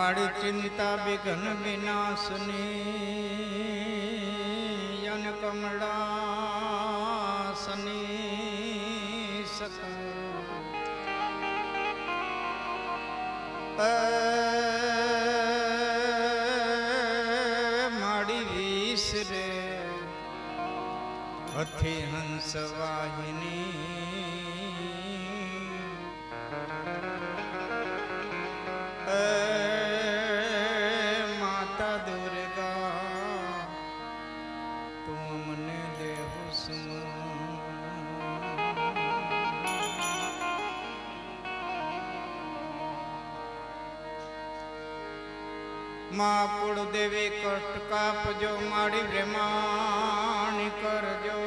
माड़ी चिंता विघ्न विनाशनी यन कमलासनी सकल माड़ी विसरे हथी हंस वाहिनी माता दुर्गा तुम मने देहु मां कुलदेवी कष्ट कापजो माड़ी ब्रह्माणी करजो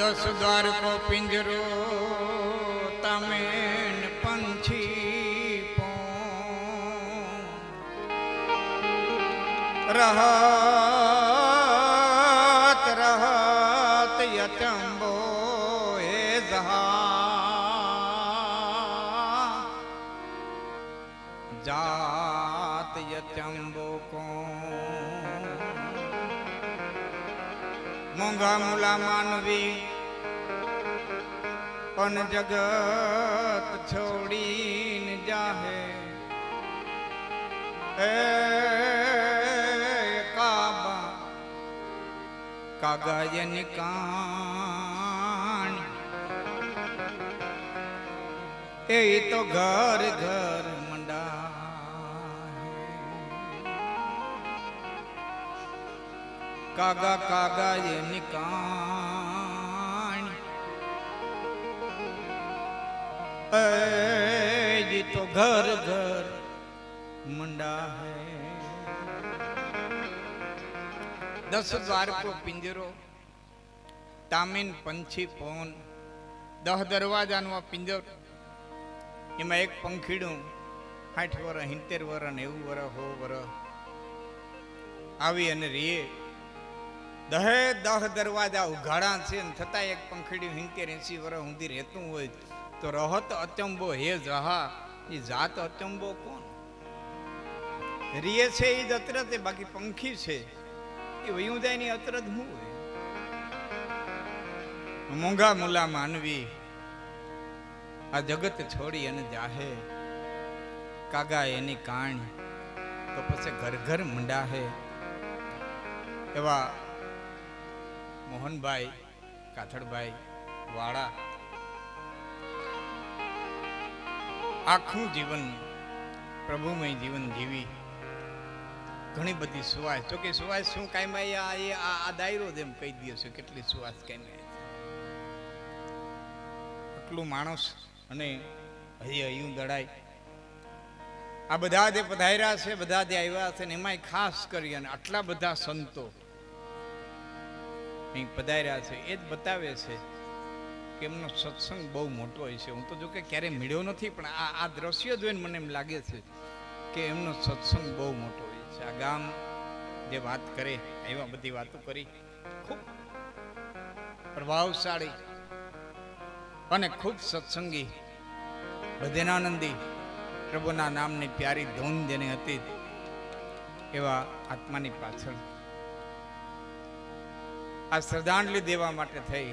दस द्वार को पिंजरो तमेन पंछी रहत रहत यचंबो हे जहा जात यचंबो को मोंघा मुला मानवी पन जगत छोड़ी न जाहे काबा कागा ये निकान ए तो घर घर मंडा कागा कागा ये निकान ये तो घर घर मुंडा है। 10 द्वार को पिंजरो तामीन पंछी पोन 10 दरवाजा नो पिंजर एम एक पंखीड़ू 60 वर्ष 70 वर्ष 90 वर्ष 100 वर्ष आवी अने रीए 10 दरवाजा उघाड़ा छे छता एक पंखीड़ी 70 80 वर्ष सुधी रहतुं होय तो रहत अचंबो हे जहा ये जात अचंबो कोण रीए छे ई अतरत बाकी पंखी छे ये वયું જાય ની અતરત હું હોય મોંઘા મુલા માનવી આ જગત છોડી અને જાહે કાગા એની કાણી તો પછી ઘર ઘર મંડા હે એવા મોહનભાઈ કાથડભાઈ વાળા આખું જીવન પ્રભુમય જીવન જીવી ઘણી બધી સુવાસ તો કે સુવાસ શું કાયમ આ દાયરો જેમ કહી દે છે કેટલી સુવાસ કાયમ આટલું માણસ અને હજી હયું દડાય આ બધા જે પધાર્યા છે બધા જે આવ્યા છે ને એમાંય ખાસ કરી અને આટલા બધા સંતો અહીં પધાર્યા છે એ જ બતાવે છે કે એમનો સત્સંગ બહુ મોટો હોય છે હું તો જો કે ક્યારેય મળ્યો નથી પણ આ દ્રશ્ય જોઈને મને એમ લાગે છે કે એમનો સત્સંગ બહુ મોટો હોય છે આ ગામ જે વાત કરે એવા બધી વાતો કરી ખૂબ પ્રભાવશાળી અને ખૂબ સત્સંગી ભજનાનંદી પ્રભુના નામની પ્યારી ધૂન જેને હતી એવા આત્માની પાછળ આ શ્રદ્ધાંજલિ દેવા માટે થઈ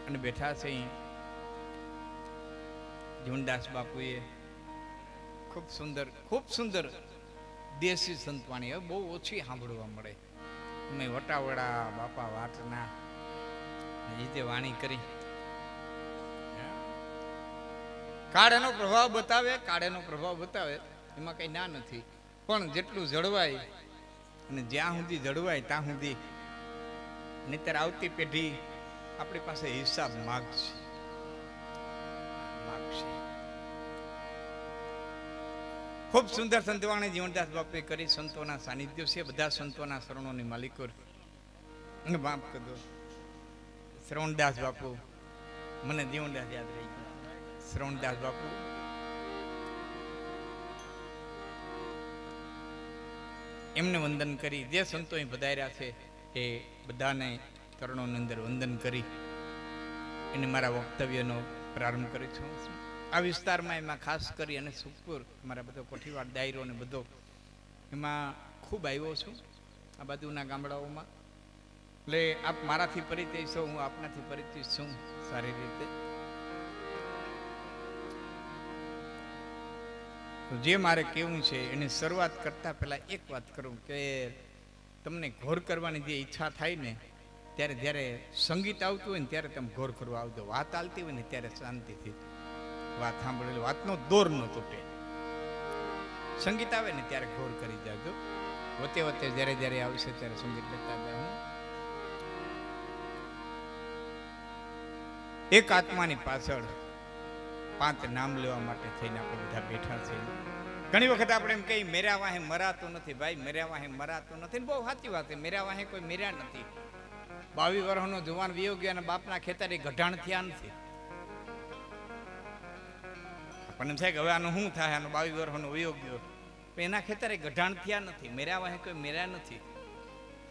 અને બેઠા છે જીવનદાસ બાપુએ ખૂબ સુંદર દેશી સંતવાણી હવે બહુ ઓછી સાંભળવા મળે મેં વટાવડા બાપા વાટના એ રીતે વાણી કરી કાળનો પ્રભાવ બતાવે એમાં કઈ ના નથી પણ જેટલું જળવાય અને જ્યાં સુધી જળવાય ત્યાં સુધી, નહીતર આવતી પેઢી આપણી પાસે હિસાબ માગશે. ખૂબ સુંદર સંતવાણી જીવનદાસ બાપુએ કરી. સંતોના સાનિધ્યો છે, બધા સંતોના શરણોની માલિકો. માફ કરજો, શ્રવણદાસ બાપુ, મને જીવનદાસ યાદ રહી ગયો. શ્રવણદાસ બાપુ એમને વંદન કરી. જે સંતો અહીં પધાર્યા છે એ બધાને ચરણોની અંદર વંદન કરી એને મારા વક્તવ્યનો પ્રારંભ કરું છું. આ વિસ્તારમાં એમાં ખાસ કરી અને સુખપુર મારા બધો કોઠીવાડ દાયરો ને બધો એમાં ખૂબ આવ્યો છું, આ બાજુના ગામડાઓમાં. એટલે આપ મારાથી પરિચય છો, હું આપનાથી પરિચય છું સારી રીતે. જે મારે કહેવું છે એની શરૂઆત કરતા પહેલા એક વાત કરું કે તમને ઘોર કરવાની જે ઈચ્છા થાય ને ત્યારે જ્યારે સંગીત આવતું હોય ને ત્યારે તમે ઘોર કરવા આવજો. વાત ચાલતી હોય ને ત્યારે શાંતિથી વાત સાંભળેલી વાતનો દોર ન તૂટે. સંગીત આવે ને ત્યારે ઘોર કરી જાજો. વચ્ચે વચ્ચે જ્યારે જ્યારે આવશે ત્યારે સંગીત લેતા જાઉં. એક આત્માની પાછળ 5 નામ લેવા માટે થઈને આપણે બધા બેઠા છે. ઘણી વખત આપણે એમ કહીએ મેરા વાહે મરાતો નથી. ભાઈ મેરા વાહે મરાતો નથી, બહુ સાચી વાત છે. મેરા વાહે કોઈ મેર્યા નથી. 22 વર્ષનો જુવાન વિયો ગયો અને બાપના ખેતરે ગઢાણ થયા નથી. આપણને થાય કે હવે આનું શું થાય, આનો 22 વર્ષનો વિયો ગયો, પણ એના ખેતરે ગઢાણ થયા નથી. મેરા વાહે કોઈ મેર્યા નથી.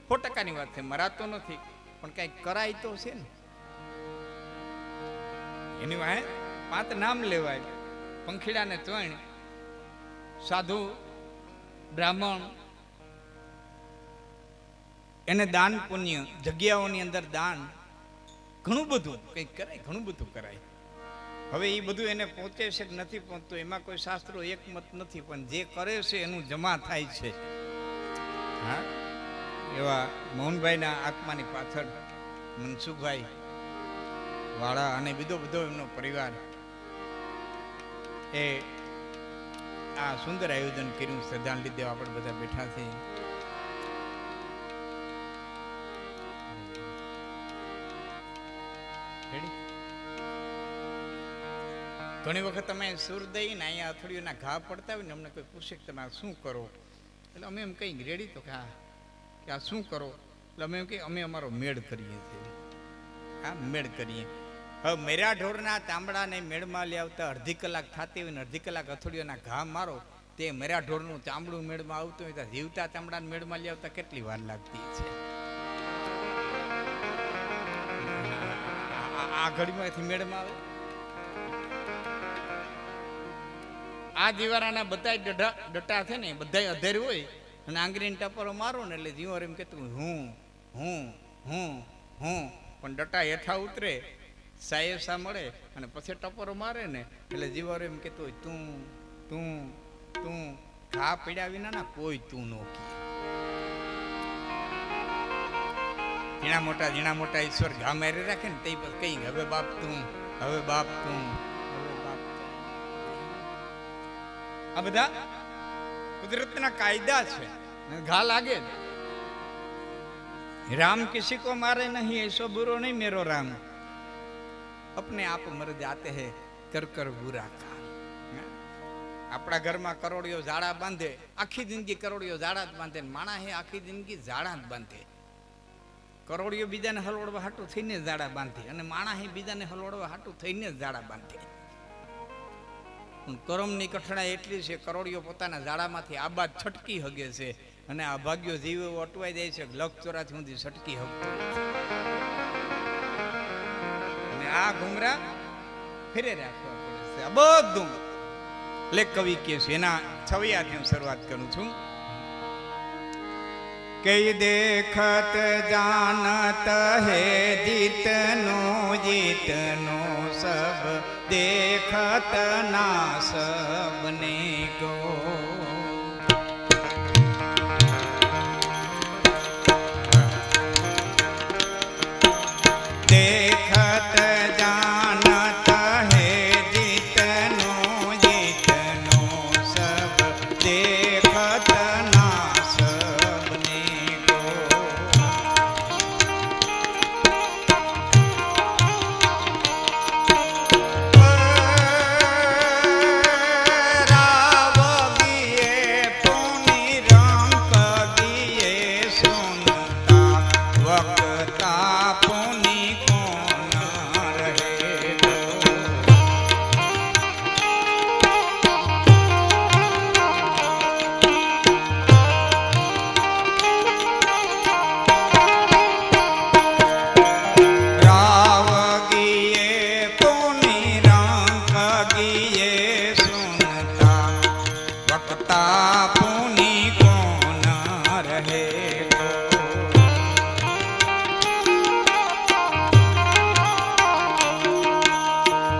100% વાત છે, મરાતો નથી, પણ કઈ કરાય તો છે ને. એની વાહે 5 નામ લેવાય. પંખીડાને ચોણ, સાધુ, બ્રાહ્મણ, એને દાન પુણ્ય, જગ્યાઓની અંદર દાન, ઘણું બધું કંઈક કરાય, ઘણું બધું કરાય. હવે એ બધું એને પહોંચે છે કે નથી પહોંચતું એમાં કોઈ શાસ્ત્રો એકમત નથી, પણ જે કરે છે એનું જમા થાય છે. હા, એવા મોહનભાઈના આત્માની પાછળ મનસુખભાઈ વાળા અને બીજો બધો એમનો પરિવાર એ આ સુંદર આયોજન કર્યું. શ્રદ્ધાંજલિ દેવા આપણે બધા બેઠા છીએ. ઘણી વખત અમે સુર દઈને અહીંયા અથડીઓના ઘા પડતા હોય ને અમને કોઈ પૂછે કે તમે આ શું કરો, એટલે અમે એમ કઈ રેડી તો કે આ શું કરો, એટલે અમે એમ કે અમે અમારો મેળ કરીએ છીએ. હા, મેળ કરીએ. હવે મેરા ઢોરના ચામડાને મેળમાં લઈ આવતા અડધી કલાક થતી હોય ને અડધી કલાક અથડીઓના ઘા મારો તે મેરા ઢોરનું ચામડું મેળમાં આવતું હોય તો જીવતા ચામડાને મેળમાં લઈ આવતા કેટલી વાર લાગતી છે. આ ઘડીમાંથી મેળમાં આવે. આ જીવારાના બધા ડટા છે ને બધા અધેર હોય અને આંગળીને ટપરો મારો ને એટલે જીવર એમ કેતું હું હું હું હું, પણ ડટા હેઠા ઉતરે સાયસા મળે અને પછી ટપરો મારે ને એટલે જીવર એમ કેતું હોય તું તું તું. ઘા પીડ્યા વિના ના કોઈ તું નો કહે. ઝીણા મોટા ઈશ્વર ઘા મારી રાખે ને તે કઈ હવે બાપ તું, હવે બાપ તું, હવે બાપ તું. આ બધા કુદરતના કાયદા છે. ઘા લાગે. રામ કિસી કો મારે નહીં, એસો બુરો નહીં મેરો રામ, अपने आप मर जाते हैं कर कर बुरा काम. આપણા ઘરમાં કરોડિયો ઝાડા બાંધે, આખી જિંદગી કરોડિયો ઝાડા જ બાંધે. માણા હે આખી જિંદગી ઝાડા જ બાંધે. કરોડિયો બીજાને હલવડવા હાટું થઈને ઝાડા બાંધે અને માણા હે બીજાને હલવડવા હાટું થઈને ઝાડા બાંધે. કરમની કઠણાઈ એટલી છે, કરોડિયો પોતાના ઝાડામાંથી આબાદ છટકી હગે છે અને આ ભાગ્યો જીવ અટવાઈ જાય છે. લખ 84 સુધી છટકી હગતો અને આ ઘુમરા ફેરે રાખવા પડે છે. આ બધું લેખ કવિ કે છે એના છવૈયાથી હું શરૂઆત કરું છું. કઈ દેખત જાનત હે જીતનો જીતનો સબ देखत ना सबने को देखत जानत है जीतनो जीतनो सब देखत રહે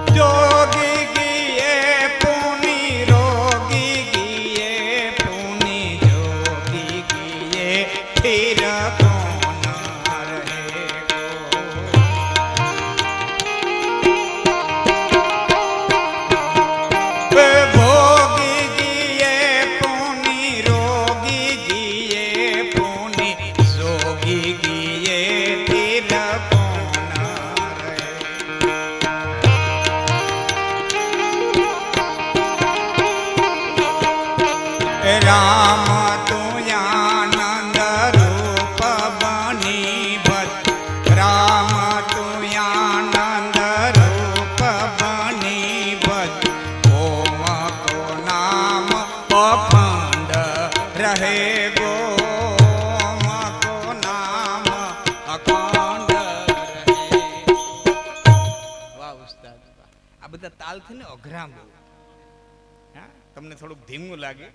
જોગી ગીએ પૂની રોગી ગીએ પૂની જોગી ગીએ ફિર કોન રહે ભોગી ગીએ પૂની રોગી ગીએ પૂની જોગી ગીએ ફિર કોન રહે રામ તું આનંદ રૂપ બની ભજ રામ તું આનંદ રૂપ બની ભજ ઓમ કો નામ અખંડ રહે ગો ઓમ કો નામ અખંડ રહે વાહ ઉસ્તાદ આ બધા તાલ થી ને અઘરા બહુ હા તમને થોડુંક ધીમું લાગે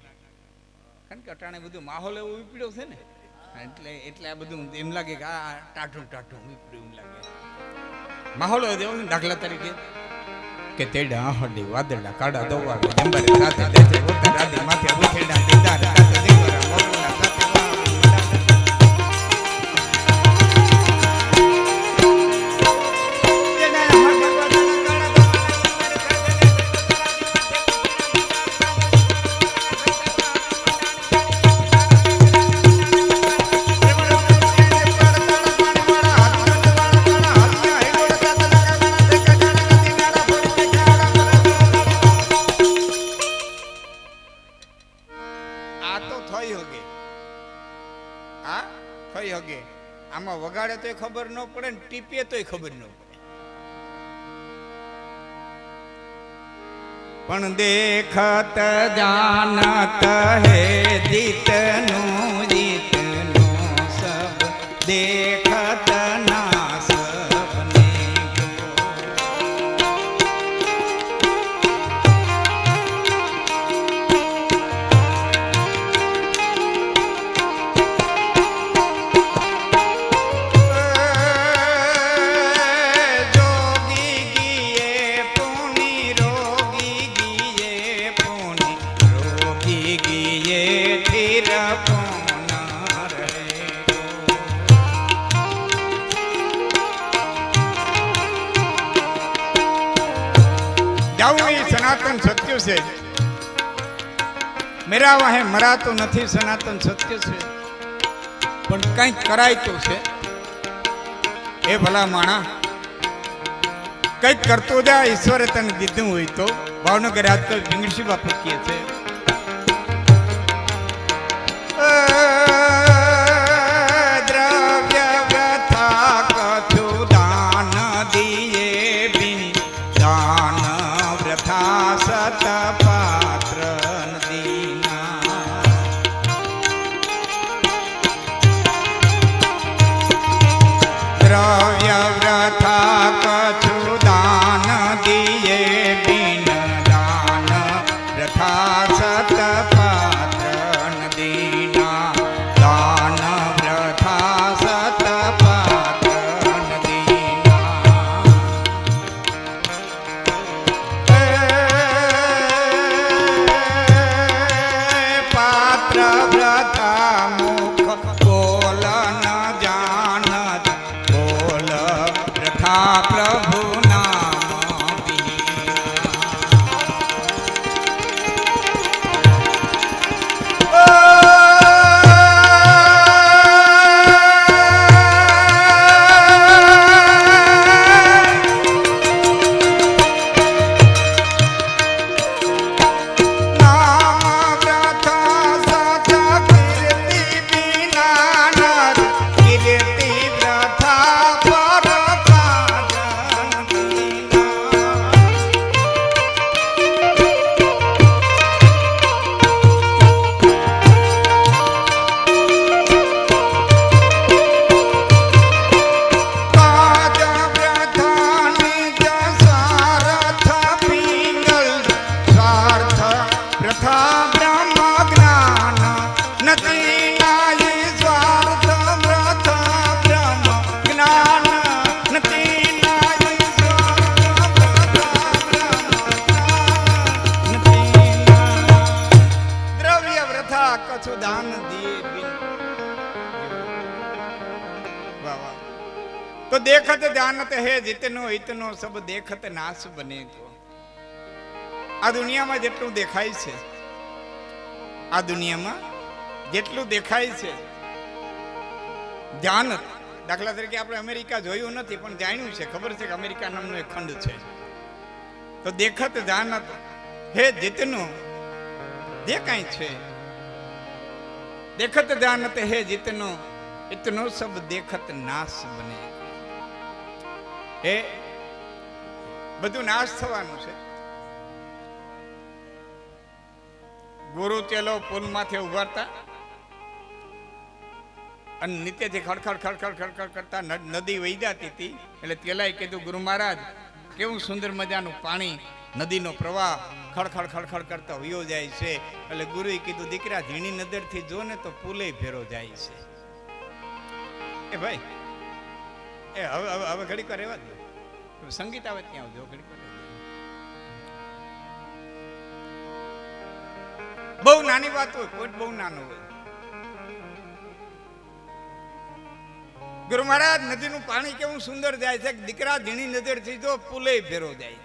કારણ કે અટાણે બધું માહોલ એવો ઉપડ્યો છે ને એટલે આ બધું એમ લાગે કે આ ટાઢું ટાઢું ઉપડ્યું એમ લાગે માહોલ એવો છે દાખલા તરીકે કે તેડા હડી વાદળા કાડા દોવા જંબરે સાથે દેતે ઓતા રાધી માથે ઉછેડા દીદાર સાથે દીકરા મોરલા સાથે આમાં વગાડે તોય ખબર ન પડે ને ટીપીએ તોય ખબર ન પડે પણ દેખત જાનત હે જીતનું જીતનું સબ દેખત ના સબને સનાતન સત્ય છે મેરા વાહે મરાતો નથી સનાતન સત્ય છે પણ કંઈક કરાય તો છે એ ભલા માણા કંઈક કરતો જા ઈશ્વરે તને દીધું હોય તો ભાવનગર આજકાલ પિંગળસી બાપુ કહે છે દ્રવ્ય વ્યથા કછુ દાન દિયે બિન દાન વ્યથા સત પાત્ર દીના દ્રવ્ય વ્યથા કછુ દાન દિયે બિન દાન વ્યથા સત પાત્ર દીના દાન વ્યથા સત પાત્ર દીના પાત્ર વ્રતા મુખ બોલ ન જાનત બોલ પ્રથા પ્રભુ નામ પ્રથા બ્રહ્મ જ્ઞાન નથી ના તો દેખત જાનત હે જીતનો હિતનો સબ દેખત નાશ બને. તો આ દુનિયામાં જેટલું દેખાય છે, આ દુનિયામાં જેટલું દેખાય છે જાનત, દાખલા તરીકે આપણે અમેરિકા જોયું નથી પણ જાણ્યું છે, ખબર છે કે અમેરિકા નામનો એક ખંડ છે. તો દેખત જાનત હે જીતનો, જે કાંઈ છે દેખત જાનત હે જીતનો ઇતનો સબ દેખત નાશ બને. એ બધું નાશ થવાનું છે. ગુરુ ચેલો પુલ માથે ઉભારતા અને નીચેથી ખડખડ ખડખડ ખડખડ કરતા નદી વહી જતી હતી. એટલે પેલાએ કીધું, ગુરુ મહારાજ કેવું સુંદર મજાનું પાણી, નદીનો પ્રવાહ ખડખડ ખડખડ કરતા વયો જાય છે. એટલે ગુરુએ કીધું, દીકરા ઝીણી નજરથી જો ને તો પુલે ભેરો જાય છે. એ ભાઈ એ હવે હવે હવે ઘડીક વાર રહેવા દો, સંગીત આવે ત્યાં આવજો ઘડીક વાર. બહુ નાની વાત હોય, કોઈ બહુ નાનું હોય. ગુરુ મહારાજ નદીનું પાણી કેવું સુંદર જાય છે, દીકરા ઝીણી નજરથી જો પુલે ભેરો જાય.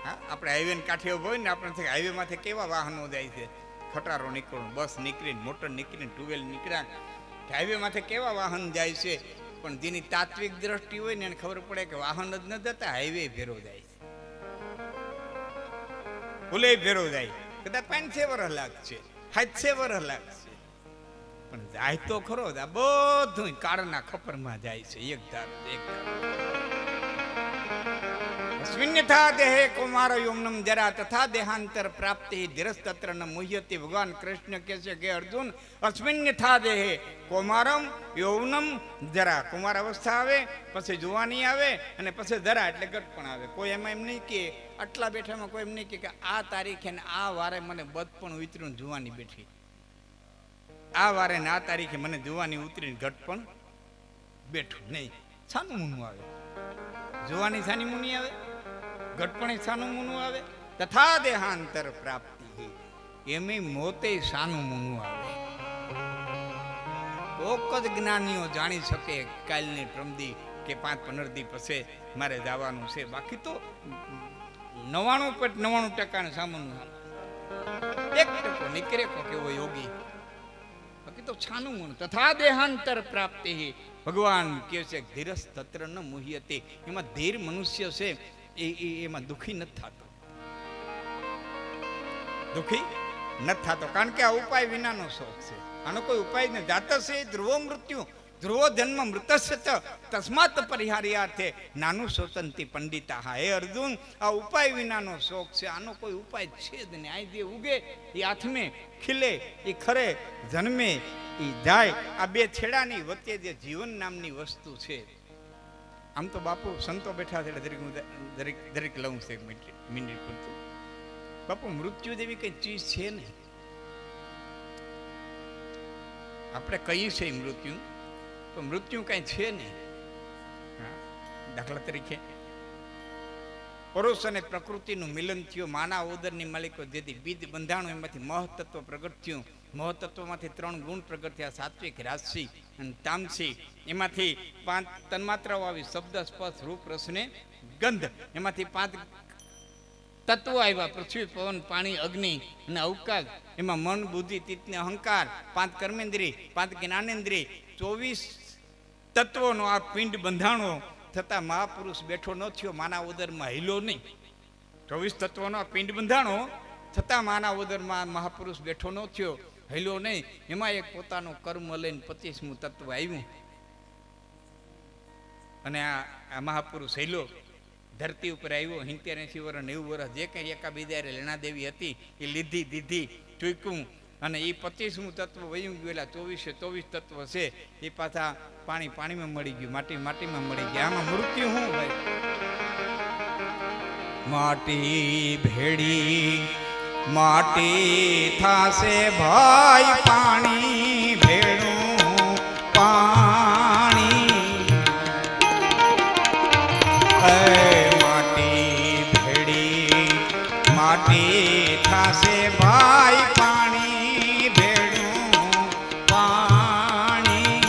હા, આપણે હાઈવે કાંઠે હોય ને, આપણે હાઈવે માંથી કેવા વાહનો જાય છે, ખટારો નીકળ્યો, બસ નીકળીને, મોટર નીકળીને, ટુવેલ નીકળ્યા, હાઈવે માંથી કેવા વાહન જાય છે. પણ જેની તાત્વિક દ્રષ્ટિ હોય ને એને ખબર પડે કે વાહન જ ન જતા, હાઈવે ભેરો જાય છે, પુલે ભેરો જાય. કદાચ 5-6 વર્ષ લાગશે, 7-6 વર્ષ લાગશે, પણ જાય તો ખરો જ. આ બધું કાળના ખપરમાં જાય છે, એક ધાર એક ધાર. સ્વિન્યથા દેહે કુમાર યોમનમ જરા તથા દેહાંતર પ્રાપ્તિ ધીરસ્તત્ર ન મુહ્યતિ. ભગવાન કૃષ્ણ કહે છે કે અર્જુન, અસ્મિન્યથા દેહે કૌમારમ યૌવનમ જરા. કુમાર અવસ્થા આવે, પછી જુવાની આવે, અને પછી જરા એટલે ગટપણ આવે. કોઈ એમાં એમ નહીં કે આટલા બેઠામાં કોઈ એમ નહીં કે આ તારીખે ને આ વારે મને બદપણ ઉતરીને જુવાની બેઠી, આ વારે ને આ તારીખે મને જુવાની ઉતરીને ઘટપણ બેઠું. નહીં, છાનું મૂનું આવે. જુવાની છાની મૂની આવે, ઘટપણે છાનું મૂનું આવે. તથા દેહાંતર પ્રાપ્તિ એમે મોતે સાનું મૂનું આવે. કોક જ જ્ઞાનીઓ જાણી શકે કાલની પ્રમદી કે 5-15 દી પછી મારે જવાનું છે. બાકી તો 99% સામાનું 1% નીકળે કોક એવો યોગી. બાકી તો છાનું મૂનું. તથા દેહાંતર પ્રાપ્તિ ભગવાન કહે છે ધીરસ તત્ર ન મુહ્યતે. એમાં ધીર મનુષ્ય છે એમાં દુઃખી નથી થતો, દુઃખી નથી થતો. કારણ કે આ ઉપાય વિનાનો શોખ છે. આનો કોઈ ઉપાય ને જાતસે ધ્રુવો મૃત્યુ ધ્રુવો જન્મ મૃતસ્ય તસ્માત પરિહાર્યાર્થે નાનું શોચંતી પંડિતા. હા હે અર્જુન, આ ઉપાય વિનાનો શોખ છે. આનો કોઈ ઉપાય છે જ નહીં. આ જે ઉગે એ આથમે, ખીલે એ ખરે, જન્મે એ જાય. આ બે છેડાની વચ્ચે જે જીવન નામની વસ્તુ છે. આમ તો બાપુ સંતો બેઠા છે એટલે દરેક લઉં છે મિનિટ પૂરતું. બાપુ મૃત્યુ જેવી કઈ ચીજ છે ને. આપણે કહીએ છીએ મૃત્યુ, તો મૃત્યુ કઈ છે નહીં. દાખલા તરીકે પુરુષ અને પ્રકૃતિનું મિલન થયું, માના ઉદરની માલિકો જેથી બીજ બંધાણું, એમાંથી મહતત્વ પ્રગટ થયું. મહતત્વમાંથી 3 ગુણ પ્રગટ થયા, સાત્વિક, રાજસી અને તામસી. એમાંથી 5 તન્માત્રાઓ આવી, શબ્દ, સ્પર્શ, રૂપ, રસ ને ગંધ. એમાંથી 5 તત્વો આવ્યા, પૃથ્વી, પવન, પાણી, અગ્નિ અને અવકાશ. એમાં મન, બુદ્ધિ, ચિત્ત ને અહંકાર. 5 કર્મેન્દ્રિય, 5 જ્ઞાનેન્દ્રિય, 24 તત્વોનો આ પિંડ બંધાણો થતા મહાપુરુષ બેઠો ન થયો, માના ઉદરમાં હિલો નહીં. 24 તત્વોનો આ પિંડ બંધાણો થતા માના ઉદરમાં મહાપુરુષ બેઠો ન થયો, હિલો નહીં. એમાં એક પોતાનું કર્મ લઈને 25મું તત્વ આવ્યું અને આ મહાપુરુષ હિલો ધરતી ઉપર આવ્યો. 70-80 વર્ષ 90 વર્ષ જે કંઈ એકાબીજા લેણા દેવી હતી એ લીધી દીધી ચૂક્યું. અને એ 25મું તત્વ વયું ગયેલા 24 તત્વ છે એ પાછા પાણીમાં મળી ગયું, માટીમાં મળી ગયા. આમાં મૃત્યુ શું ભાઈ? માટી ભેડી માટી થાશે ભાઈ, પાણી ભેડું પાણી. માટી ભેડી માટી થાશે ભાઈ, પાણી ભેડું પાણી.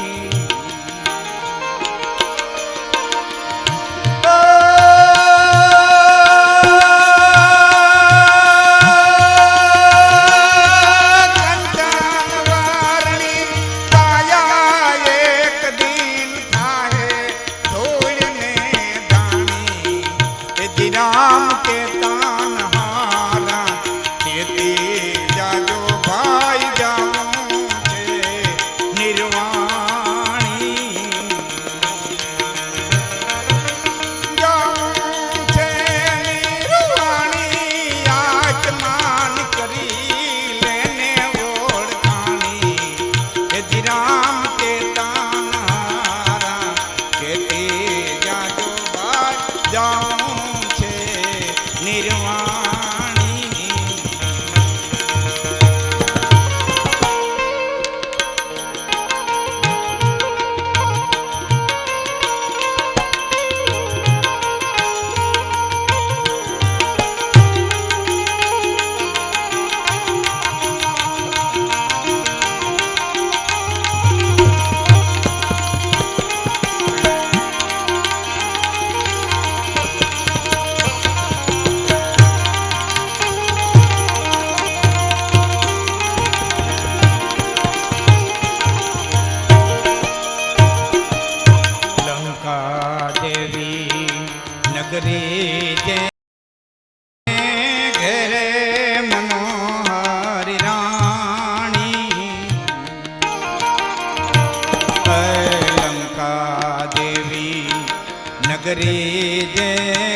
રે